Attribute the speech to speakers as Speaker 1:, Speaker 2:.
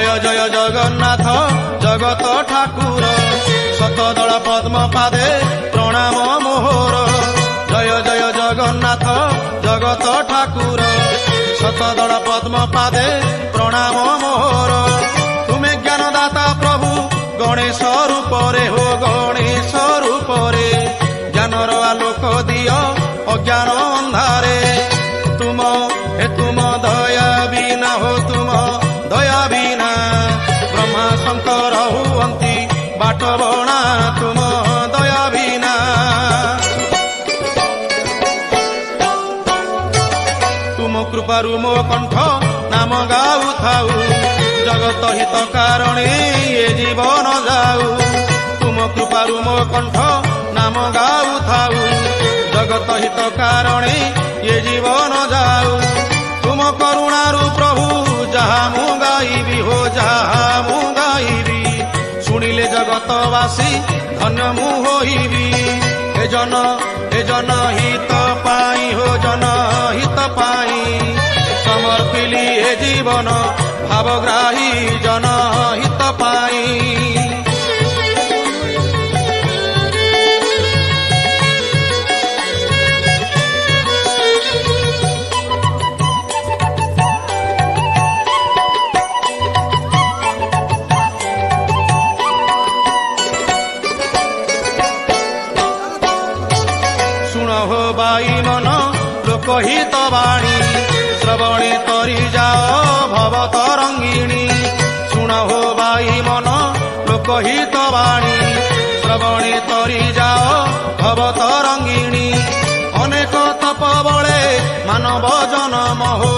Speaker 1: जय जय जगन्नाथ जगत ठाकुर शतदल पद्म पादे प्रणाम मोहर जय जय जगन्नाथ जगत ठाकुर शतदल पद्म पादे प्रणाम मोहर तुमे ज्ञानदाता प्रभु गणेश रूपरे हो गणेश रूपरे ज्ञानर आलोक दियो अज्ञान अंधारे तुम दया बिना हो तुम दया बिना ब्रह्मा शंकर हुअंती बाट बणा तुम दया बिना तुम कृपारु मो कंठ नाम गाऊ थाऊ जगत हित कारणे ये जीवन जाऊ तुम कृपारु मो कंठ नाम गाऊ थाऊ जगत हित कारणे ये जीवन जाऊ तुम करुणारु प्रभु जहा मु गाइबी हो जहा मु गाइबी शुणिले जगतवासी धन्य मु होइबी हे जन हित पाई हो जन हित पाई समर्पिली हे जीवन भावग्राही जन हित पाई बाई मन लोकहित वाणी श्रवणे तरी जाओ भव तरंगिणी शुण हो बाई मन लोकहित वाणी श्रवणे तरी जाओ भव तरंगिणी अनेक तप बळे मानव जन्म हो